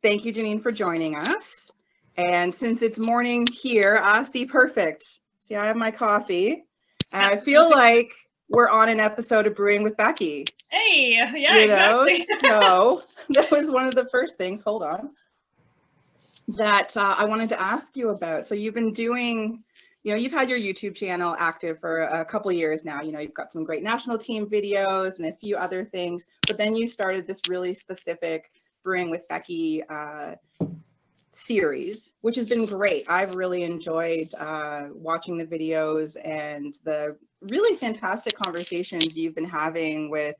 Thank you, Janine, for joining us. And since it's morning here, see, perfect. See, I have my coffee. And I feel like we're on an episode of Brewing with Beckie. Hey, yeah, exactly. So that was one of the first things, hold on, that I wanted to ask you about. So you've been doing, you've had your YouTube channel active for a couple of years now. You've got some great national team videos and a few other things, but then you started this really specific Brewing with Beckie series, which has been great. I've really enjoyed watching the videos and the really fantastic conversations you've been having with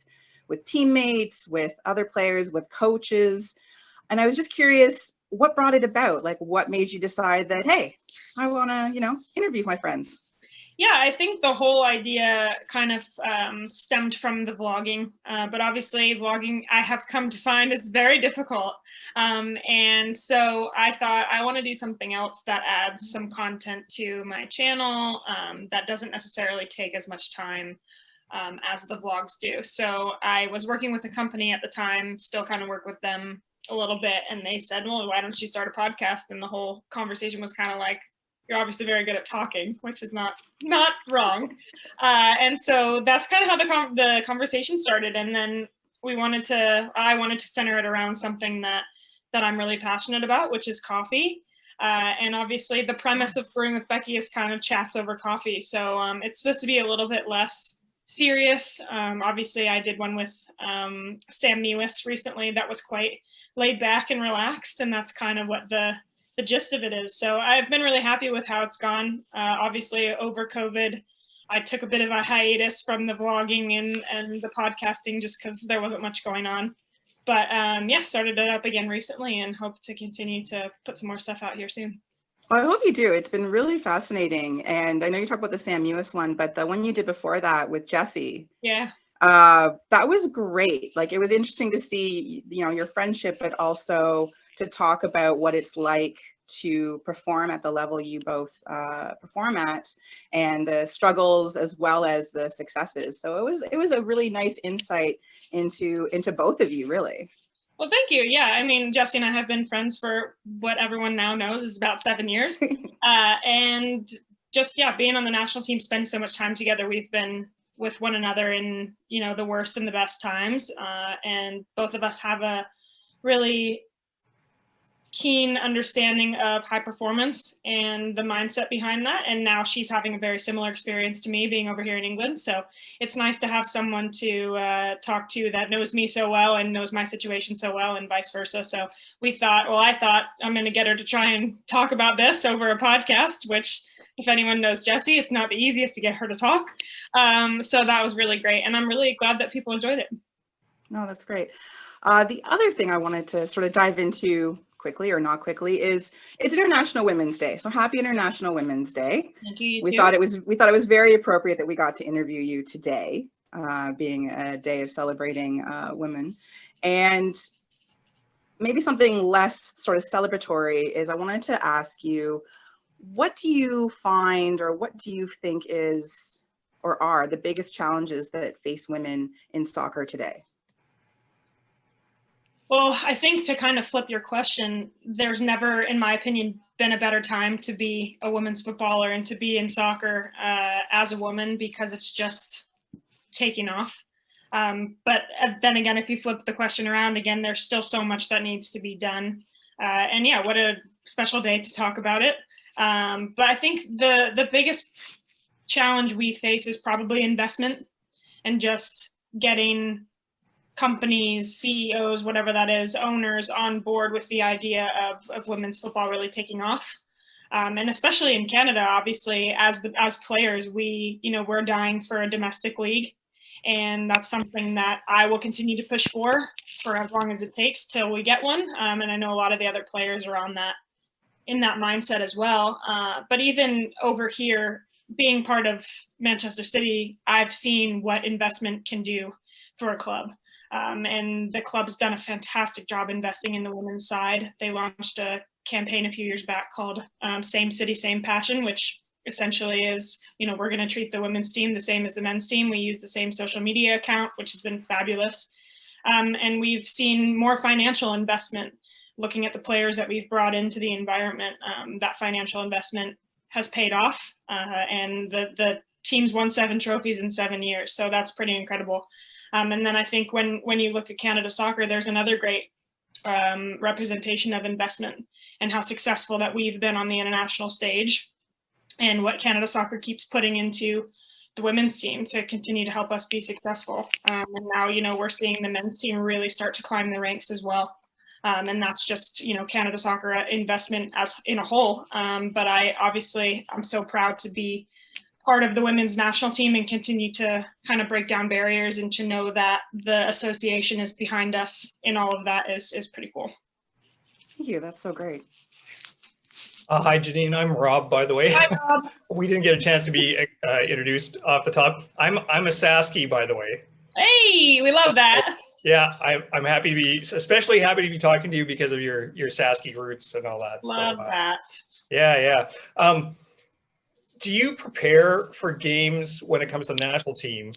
teammates, with other players, with coaches. And I was just curious, what brought it about? Like, what made you decide that, hey, I want to, interview my friends? Yeah, I think the whole idea kind of stemmed from the vlogging, but obviously vlogging, I have come to find, is very difficult. And so I thought I want to do something else that adds some content to my channel that doesn't necessarily take as much time as the vlogs do. So I was working with a company at the time, still kind of work with them a little bit, and they said, well, why don't you start a podcast? And the whole conversation was kind of like, you're obviously very good at talking, which is not wrong. And so that's kind of how the conversation started. And then I wanted to center it around something that I'm really passionate about, which is coffee. And obviously the premise of Brewing with Beckie is kind of chats over coffee. So it's supposed to be a little bit less serious. Obviously I did one with Sam Mewis recently that was quite laid back and relaxed. And that's kind of what the gist of it is. So I've been really happy with how it's gone. Obviously over COVID, I took a bit of a hiatus from the vlogging and the podcasting just because there wasn't much going on. But yeah, started it up again recently and hope to continue to put some more stuff out here soon. Well, I hope you do. It's been really fascinating. And I know you talked about the Sam Mewis one, but the one you did before that with Jesse. Yeah. That was great. Like, it was interesting to see, your friendship, but also to talk about what it's like to perform at the level you both perform at, and the struggles as well as the successes. So it was a really nice insight into both of you, really. Well, thank you. Yeah, I mean, Jesse and I have been friends for what everyone now knows is about 7 years. And just, yeah, being on the national team, spending so much time together, we've been with one another in, the worst and the best times. And both of us have a really keen understanding of high performance and the mindset behind that. And now she's having a very similar experience to me being over here in England. So it's nice to have someone to talk to that knows me so well and knows my situation so well, and vice versa. So I thought I'm going to get her to try and talk about this over a podcast, which, if anyone knows Jessie, it's not the easiest to get her to talk. So that was really great. And I'm really glad that people enjoyed it. No, that's great. The other thing I wanted to sort of dive into quickly or not quickly is it's International Women's Day. So happy International Women's Day. Thank you. We thought it was very appropriate that we got to interview you today, being a day of celebrating women. And maybe something less sort of celebratory is, I wanted to ask you, what do you find, or what do you think is or are the biggest challenges that face women in soccer today? Well, I think to kind of flip your question, there's never, in my opinion, been a better time to be a women's footballer and to be in soccer as a woman, because it's just taking off. But then again, if you flip the question around again, there's still so much that needs to be done. And yeah, what a special day to talk about it. But I think the biggest challenge we face is probably investment, and just getting companies, CEOs, whatever that is, owners on board with the idea of women's football really taking off. And especially in Canada, obviously, as players, we're dying for a domestic league. And that's something that I will continue to push for as long as it takes till we get one. And I know a lot of the other players are in that mindset as well. But even over here, being part of Manchester City, I've seen what investment can do for a club. And the club's done a fantastic job investing in the women's side. They launched a campaign a few years back called Same City, Same Passion, which essentially is, we're going to treat the women's team the same as the men's team. We use the same social media account, which has been fabulous. And we've seen more financial investment looking at the players that we've brought into the environment, that financial investment has paid off, and the team's won 7 trophies in 7 years. So that's pretty incredible. And then I think when you look at Canada Soccer, there's another great representation of investment and how successful that we've been on the international stage, and what Canada Soccer keeps putting into the women's team to continue to help us be successful. And now, we're seeing the men's team really start to climb the ranks as well. And that's just, Canada Soccer investment as in a whole. But I'm so proud to be part of the women's national team and continue to kind of break down barriers, and to know that the association is behind us in all of that is pretty cool. Thank you. That's so great. Hi, Janine. I'm Rob, by the way. Hi, Rob. We didn't get a chance to be introduced off the top. I'm a Sasky, by the way. Hey, we love that. Yeah, I'm happy to be, especially happy to be talking to you because of your Sasky roots and all that. Love that. Yeah. Do you prepare for games when it comes to the national team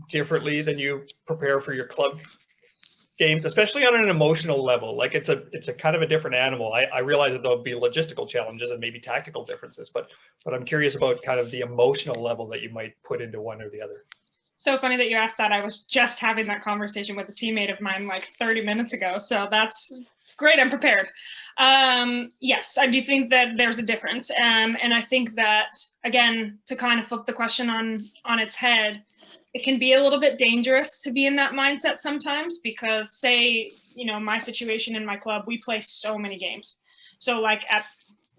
differently than you prepare for your club games, especially on an emotional level? Like it's a kind of a different animal. I realize that there'll be logistical challenges and maybe tactical differences, but I'm curious about kind of the emotional level that you might put into one or the other. So funny that you asked that. I was just having that conversation with a teammate of mine like 30 minutes ago. So that's great. I'm prepared. Yes, I do think that there's a difference. And I think that, again, to kind of flip the question on its head, it can be a little bit dangerous to be in that mindset sometimes, because say, my situation in my club, we play so many games. So like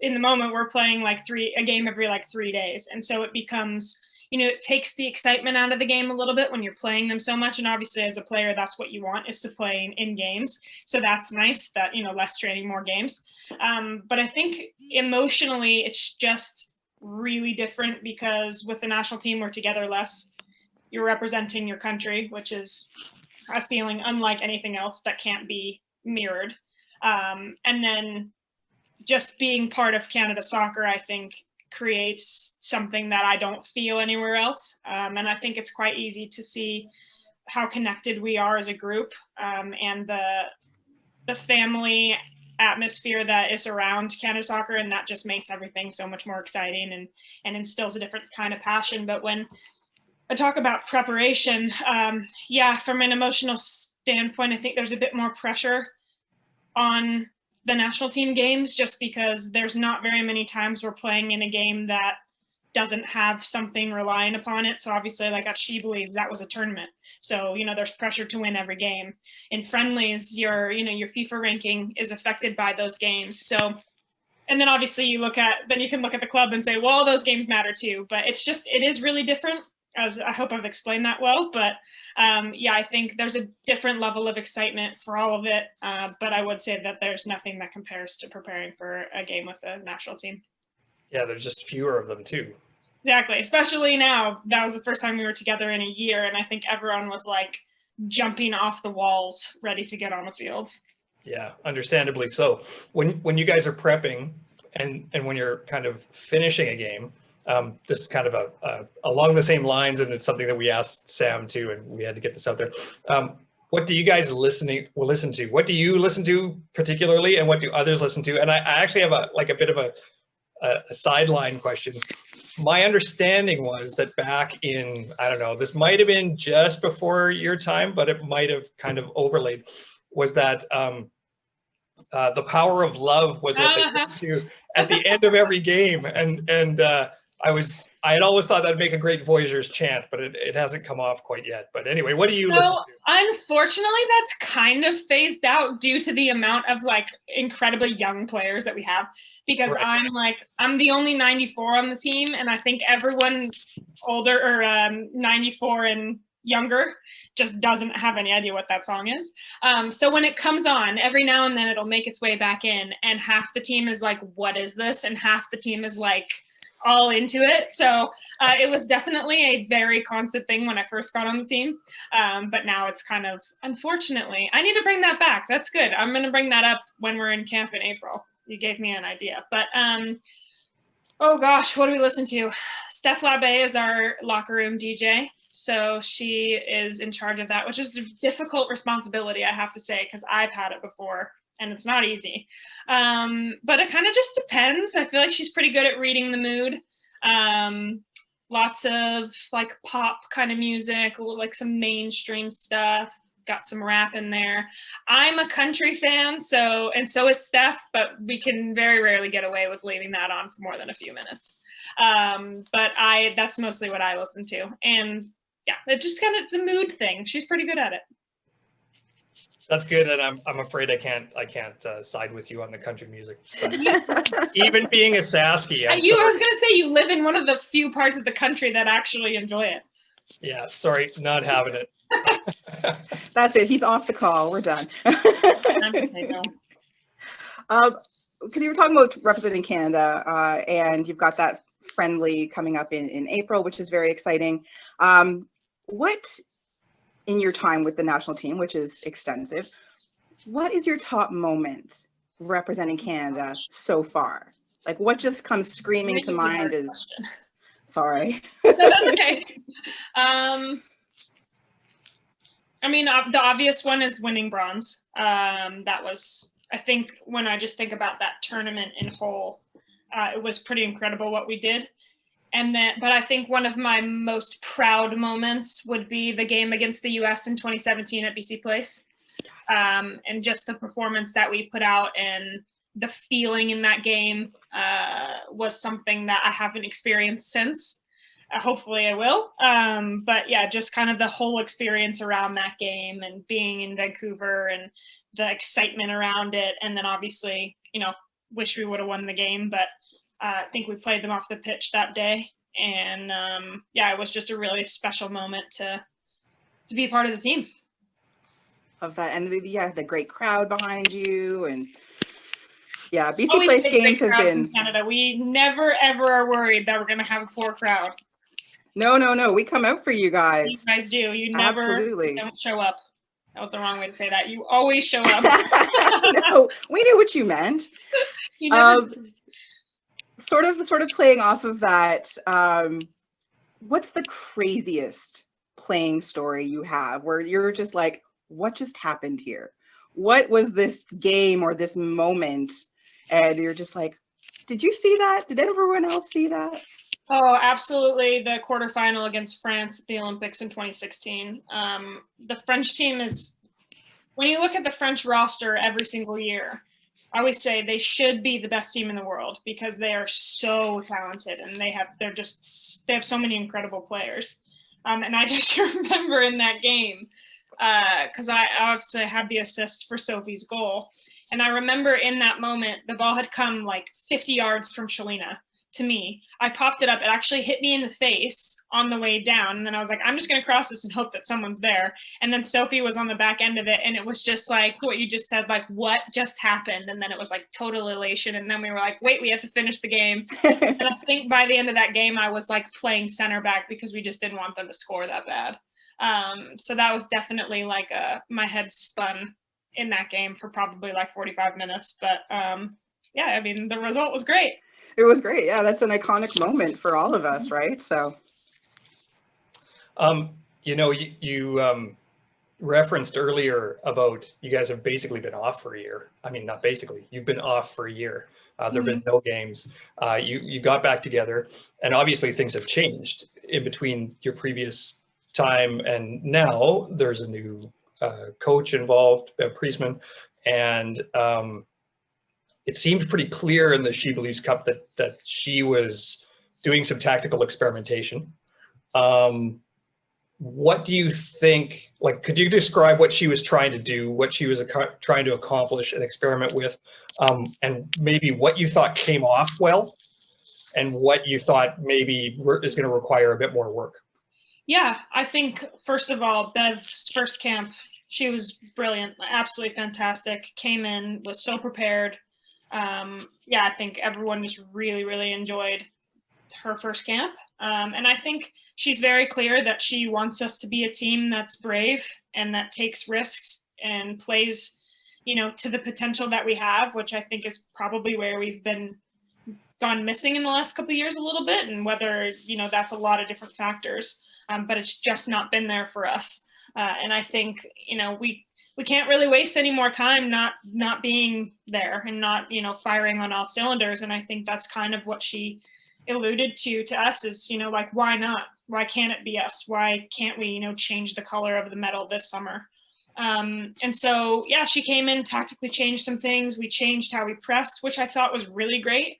in the moment, we're playing like a game every like 3 days. And so it becomes, it takes the excitement out of the game a little bit when you're playing them so much. And obviously as a player, that's what you want, is to play in games. So that's nice that, less training, more games. But I think emotionally, it's just really different, because with the national team, we're together less. You're representing your country, which is a feeling unlike anything else that can't be mirrored. And then just being part of Canada Soccer, I think, creates something that I don't feel anywhere else. And I think it's quite easy to see how connected we are as a group, and the family atmosphere that is around Canada Soccer, and that just makes everything so much more exciting and instills a different kind of passion. But when I talk about preparation, from an emotional standpoint, I think there's a bit more pressure on the national team games, just because there's not very many times we're playing in a game that doesn't have something relying upon it. So obviously, like at She Believes, that was a tournament. So, there's pressure to win every game. In friendlies, your FIFA ranking is affected by those games. So, and then obviously you can look at the club and say, well, those games matter too. But it is really different, as I hope I've explained that well. But I think there's a different level of excitement for all of it. But I would say that there's nothing that compares to preparing for a game with the national team. Yeah, there's just fewer of them too. Exactly. Especially now. That was the first time we were together in a year. And I think everyone was like jumping off the walls, ready to get on the field. Yeah, understandably so. When you guys are prepping and when you're kind of finishing a game, this is kind of along the same lines, and it's something that we asked Sam too, and we had to get this out there. What do you guys listen to? What do you listen to particularly, and what do others listen to? And I actually have a bit of a sideline question. My understanding was that back in, I don't know, this might have been just before your time, but it might have kind of overlaid, was that The Power of Love was what they listened to at the end of every game. And I had always thought that'd make a great Voyageurs chant, but it hasn't come off quite yet. But anyway, what do you listen to? Unfortunately, that's kind of phased out due to the amount of like incredibly young players that we have, because right. I'm the only 94 on the team, and I think everyone older or 94 and younger just doesn't have any idea what that song is. So when it comes on, every now and then it'll make its way back in, and half the team is like, what is this? And half the team is like all into it. So it was definitely a very constant thing when I first got on the team. But now it's kind of, unfortunately, I need to bring that back. That's good. I'm going to bring that up when we're in camp in April. You gave me an idea. But oh gosh, what do we listen to? Steph Labbe is our locker room DJ. So she is in charge of that, which is a difficult responsibility, I have to say, because I've had it before and it's not easy. But it kind of just depends. I feel like she's pretty good at reading the mood. Lots of like pop kind of music, like some mainstream stuff, got some rap in there. I'm a country fan, and so is Steph, but we can very rarely get away with leaving that on for more than a few minutes. But that's mostly what I listen to. And yeah, it's a mood thing. She's pretty good at it. That's good, and I'm afraid I can't side with you on the country music side. Even being a Sasky, I was gonna say you live in one of the few parts of the country that actually enjoy it. Yeah, sorry, not having it. That's it. He's off the call. We're done. Because you were talking about representing Canada, and you've got that friendly coming up in April, which is very exciting. What, in your time with the national team, which is extensive, what is your top moment representing Canada so far? Like, what just comes screaming to mind is, sorry. No, that's okay. I mean, the obvious one is winning bronze. That was, I think, when I just think about that tournament in whole, it was pretty incredible what we did. But I think one of my most proud moments would be the game against the US in 2017 at BC Place. And just the performance that we put out and the feeling in that game was something that I haven't experienced since. Hopefully I will. But yeah, just kind of the whole experience around that game and being in Vancouver and the excitement around it. And then obviously, wish we would have won the game, but I think we played them off the pitch that day. And yeah, it was just a really special moment to be a part of the team. Of that, and the great crowd behind you, and yeah, BC Place games have been in Canada. We never ever are worried that we're going to have a poor crowd. No, we come out for you guys. You guys do. You never don't show up. That was the wrong way to say that. You always show up. No, we knew what you meant. You never sort of playing off of that, what's the craziest playing story you have where you're just like, what just happened here? What was this game or this moment? And you're just like, did you see that? Did everyone else see that? Oh, absolutely. The quarterfinal against France at the Olympics in 2016. The French team is, when you look at the French roster every single year, I always say they should be the best team in the world because they are so talented and they have so many incredible players. And I just remember in that game, because I obviously had the assist for Sophie's goal. And I remember in that moment, the ball had come like 50 yards from Shalina to me. I popped it up. It actually hit me in the face on the way down. And then I was like, I'm just going to cross this and hope that someone's there. And then Sophie was on the back end of it. And it was just like what you just said, like, what just happened? And then it was like total elation. And then we were like, wait, we have to finish the game. And I think by the end of that game, I was like playing center back because we just didn't want them to score that bad. So that was definitely like my head spun in that game for probably like 45 minutes. But yeah, I mean, the result was great. It was great. Yeah, that's an iconic moment for all of us, right? So, you referenced earlier about you guys have basically been off for a year. I mean, not basically, you've been off for a year. There have been no games. You got back together, and obviously things have changed in between your previous time and now. There's a new coach involved, Bev Priestman, and it seemed pretty clear in the She Believes Cup that she was doing some tactical experimentation. What do you think, like, could you describe what she was trying to do, what she was trying to accomplish and experiment with, and maybe what you thought came off well and what you thought maybe is going to require a bit more work? Yeah, I think, first of all, Bev's first camp, she was brilliant, absolutely fantastic, came in, was so prepared. Yeah, I think everyone just really, really enjoyed her first camp. And I think she's very clear that she wants us to be a team that's brave and that takes risks and plays, to the potential that we have, which I think is probably where we've gone missing in the last couple of years a little bit, and whether, that's a lot of different factors, but it's just not been there for us. And I think, we can't really waste any more time not being there and not, you know, firing on all cylinders. And I think that's kind of what she alluded to us is, you know, like, why not? Why can't it be us? Why can't we, you know, change the color of the medal this summer? And so, yeah, she came in, tactically changed some things. We changed how we pressed, which I thought was really great.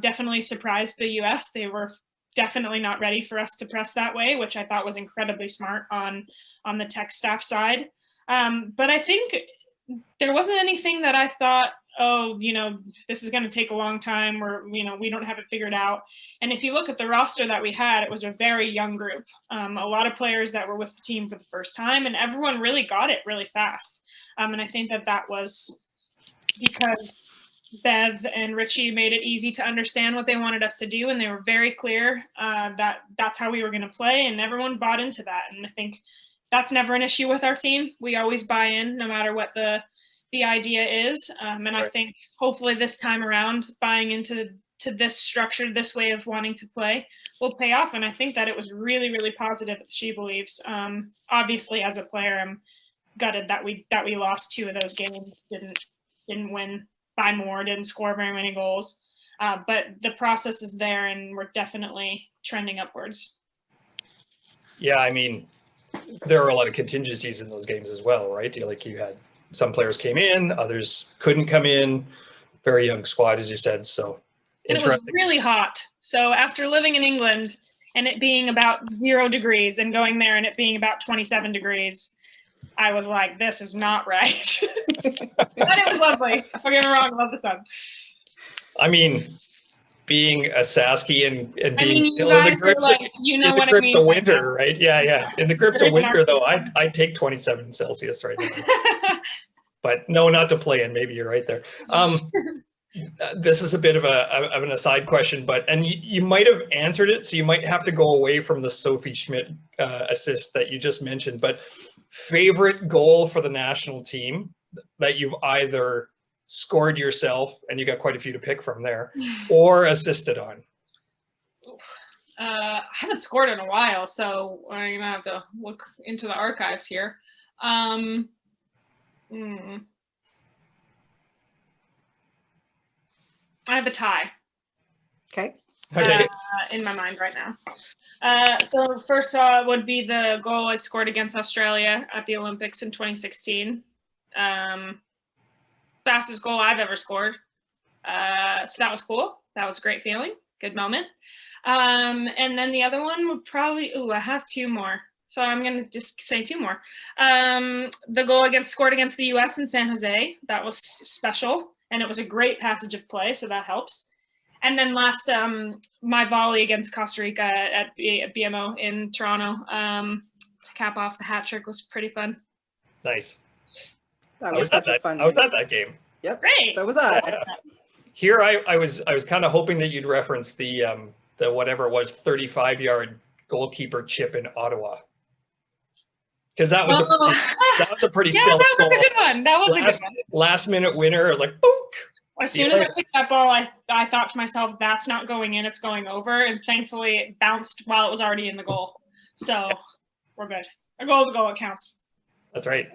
Definitely surprised the US. They were definitely not ready for us to press that way, which I thought was incredibly smart on the tech staff side. But I think there wasn't anything that I thought, oh, you know, this is going to take a long time, or, you know, we don't have it figured out. And if you look at the roster that we had, it was a very young group, a lot of players that were with the team for the first time, and everyone really got it really fast. And I think that was because Bev and Richie made it easy to understand what they wanted us to do, and they were very clear that that's how we were going to play, and everyone bought into that. And I think that's never an issue with our team. We always buy in, no matter what the idea is. And right. I think hopefully this time around, buying into this structure, this way of wanting to play, will pay off. And I think that it was really, really positive that she believes. Obviously, as a player, I'm gutted that we lost 2 of those games, didn't win by more, didn't score very many goals. But the process is there, and we're definitely trending upwards. Yeah, I mean, there are a lot of contingencies in those games as well, right? Like, you had some players came in, others couldn't come in. Very young squad, as you said. So, and it was really hot. So after living in England and it being about 0 degrees and going there and it being about 27 degrees, I was like, this is not right. But it was lovely. Don't get me wrong, I love the sun. I mean, being a Sasky and being still in the grips, like, you know, in the grips of winter, right? Yeah. In the grips of winter, though, I'd take 27 Celsius right now. But no, not to play in. Maybe you're right there. This is a bit of an aside question, and you might have answered it, so you might have to go away from the Sophie Schmidt assist that you just mentioned. But favorite goal for the national team that you've either scored yourself, and you got quite a few to pick from there, or assisted on? I haven't scored in a while, so I'm gonna have to look into the archives here. I have a tie. Okay. In my mind right now. So first would be the goal I scored against Australia at the Olympics in 2016. Fastest goal I've ever scored. So that was cool. That was a great feeling. Good moment. And then the other one would probably, I have 2 more. So I'm going to just say 2 more. The goal scored against the US in San Jose. That was special. And it was a great passage of play, so that helps. And then last, my volley against Costa Rica at BMO in Toronto to cap off the hat trick was pretty fun. Nice. That was such a fun I was at that game. Yep. Great. So was I. Yeah. Here, I was kind of hoping that you'd reference the whatever it was, 35-yard goalkeeper chip in Ottawa. Because that was a pretty stellar that was goal. a good one. That was a good one. Last minute winner. I was like, boom. As soon as I picked that ball, I thought to myself, that's not going in, it's going over. And thankfully, it bounced while it was already in the goal. So we're good. A goal is a goal, it counts. That's right.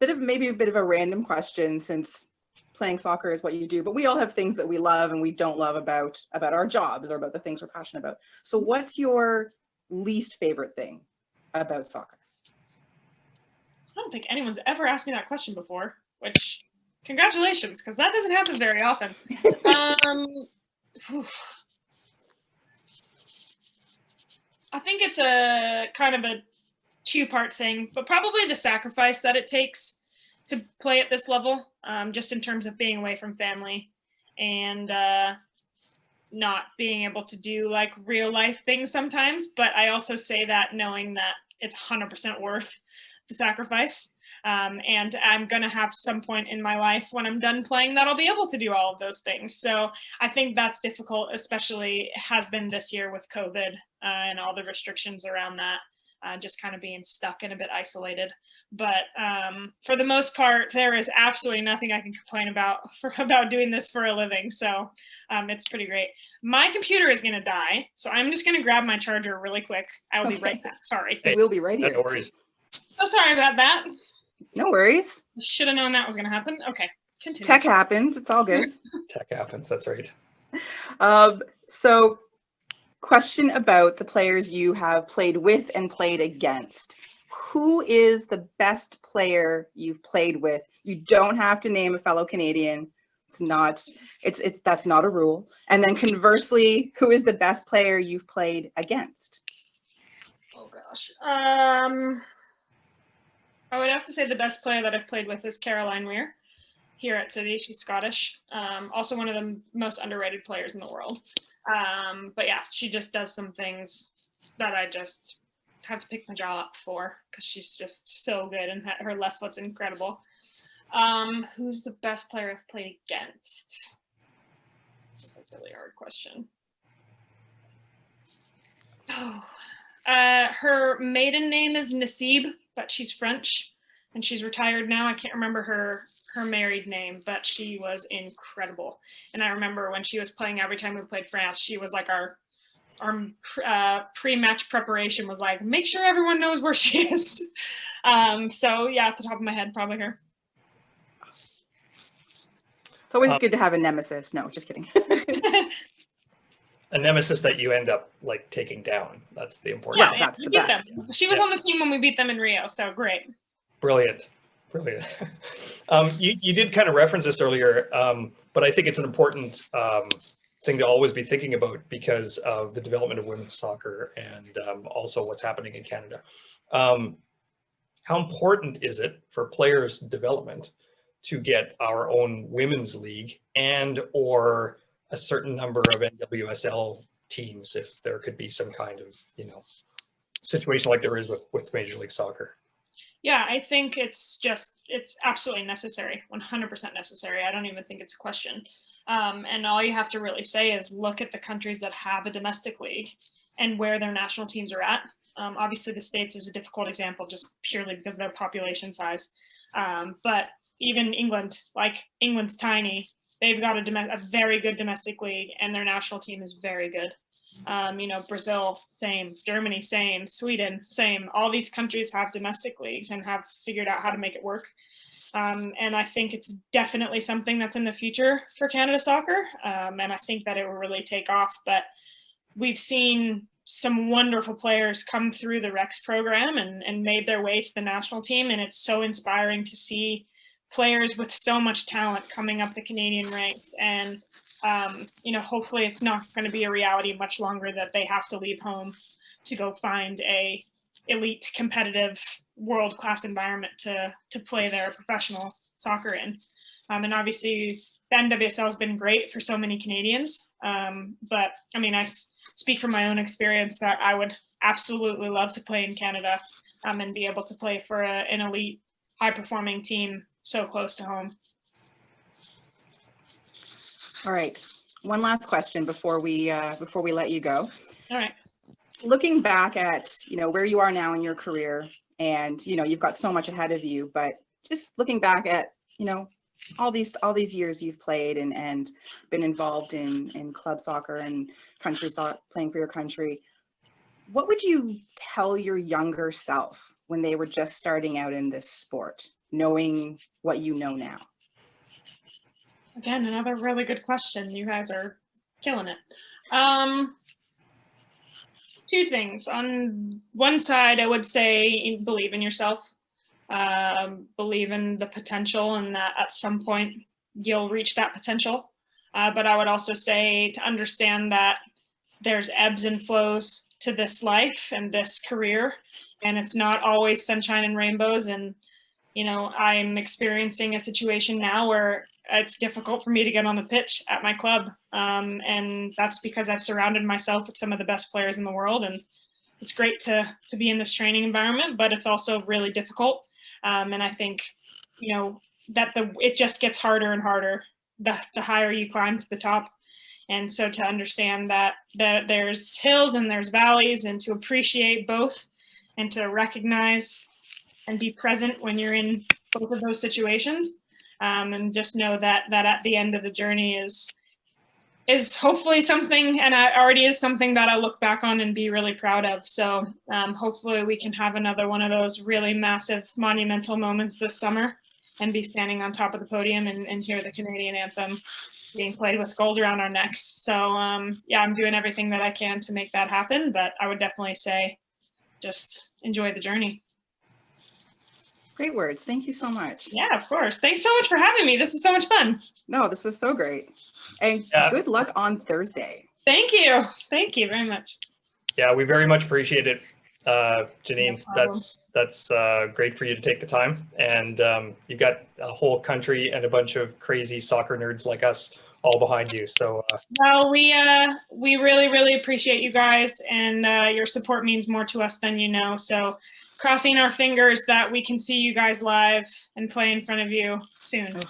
Maybe a bit of a random question, since playing soccer is what you do, but we all have things that we love and we don't love about our jobs or about the things we're passionate about. So what's your least favorite thing about soccer? I don't think anyone's ever asked me that question before, which congratulations, because that doesn't happen very often. I think it's a kind of a 2-part thing, but probably the sacrifice that it takes to play at this level, just in terms of being away from family and not being able to do like real life things sometimes. But I also say that knowing that it's 100% worth the sacrifice. And I'm going to have some point in my life when I'm done playing that I'll be able to do all of those things. So I think that's difficult, especially has been this year with COVID and all the restrictions around that, just kind of being stuck and a bit isolated. But for the most part, there is absolutely nothing I can complain about doing this for a living. So it's pretty great. My computer is going to die, so I'm just going to grab my charger really quick. I will be right back. Sorry. We'll be right here. No worries. So sorry about that. No worries. Should have known that was going to happen. Okay, continue. Tech happens. It's all good. Tech happens. That's right. So question about the players you have played with and played against. Who is the best player you've played with? You don't have to name a fellow Canadian. That's not a rule. And then conversely, who is the best player you've played against? Oh gosh. I would have to say the best player that I've played with is Caroline Weir here at City. She's Scottish. Also one of the most underrated players in the world. But yeah, she just does some things that I just have to pick my jaw up for because she's just so good and her left foot's incredible. Who's the best player I've played against? That's a really hard question. Oh, her maiden name is Nasib, but she's French and she's retired now. I can't remember her married name, but she was incredible. And I remember when she was playing, every time we played France, she was like our pre-match preparation was like, make sure everyone knows where she is. So yeah, off the top of my head, probably her. It's always good to have a nemesis. No, just kidding. A nemesis that you end up like taking down. That's the important. Yeah, that's the best. She was on the team when we beat them in Rio, so great. Brilliant. You did kind of reference this earlier, but I think it's an important thing to always be thinking about because of the development of women's soccer and also what's happening in Canada. How important is it for players' development to get our own women's league and or a certain number of NWSL teams if there could be some kind of, situation like there is with Major League Soccer? Yeah, I think it's absolutely necessary, 100% necessary. I don't even think it's a question. And all you have to really say is look at the countries that have a domestic league and where their national teams are at. Obviously, the States is a difficult example just purely because of their population size. But even England, like England's tiny, they've got a very good domestic league and their national team is very good. Brazil, same, Germany, same, Sweden, same. All these countries have domestic leagues and have figured out how to make it work. And I think it's definitely something that's in the future for Canada soccer. And I think that it will really take off. But we've seen some wonderful players come through the Rex program and made their way to the national team. And it's so inspiring to see players with so much talent coming up the Canadian ranks. And hopefully it's not going to be a reality much longer that they have to leave home to go find a elite competitive world-class environment to play their professional soccer in. And obviously the NWSL has been great for so many Canadians. But I mean, I speak from my own experience that I would absolutely love to play in Canada and be able to play for an elite high-performing team so close to home. All right. One last question before we let you go. All right. Looking back at, where you are now in your career and, you've got so much ahead of you, but just looking back at, all these years you've played and been involved in club soccer and country soccer, playing for your country, what would you tell your younger self when they were just starting out in this sport, knowing what you know now? Again, another really good question. You guys are killing it. Two things. On one side, I would say believe in yourself, believe in the potential and that at some point you'll reach that potential. But I would also say to understand that there's ebbs and flows to this life and this career, and it's not always sunshine and rainbows. And, I'm experiencing a situation now where it's difficult for me to get on the pitch at my club. And that's because I've surrounded myself with some of the best players in the world. And it's great to be in this training environment, but it's also really difficult. And I think, that it just gets harder and harder the higher you climb to the top. And so to understand that there's hills and there's valleys and to appreciate both and to recognize and be present when you're in both of those situations. And just know that at the end of the journey is is hopefully something, and it already is something that I look back on and be really proud of. So hopefully we can have another one of those really massive, monumental moments this summer and be standing on top of the podium and hear the Canadian anthem being played with gold around our necks. So yeah, I'm doing everything that I can to make that happen, but I would definitely say just enjoy the journey. Great words. Thank you so much. Yeah, of course. Thanks so much for having me. This was so much fun. No, this was so great. And good luck on Thursday. Thank you. Thank you very much. Yeah, we very much appreciate it, Janine. No that's great for you to take the time. And you've got a whole country and a bunch of crazy soccer nerds like us all behind you. So well, we really, really appreciate you guys, and your support means more to us than you know. So crossing our fingers that we can see you guys live and play in front of you soon.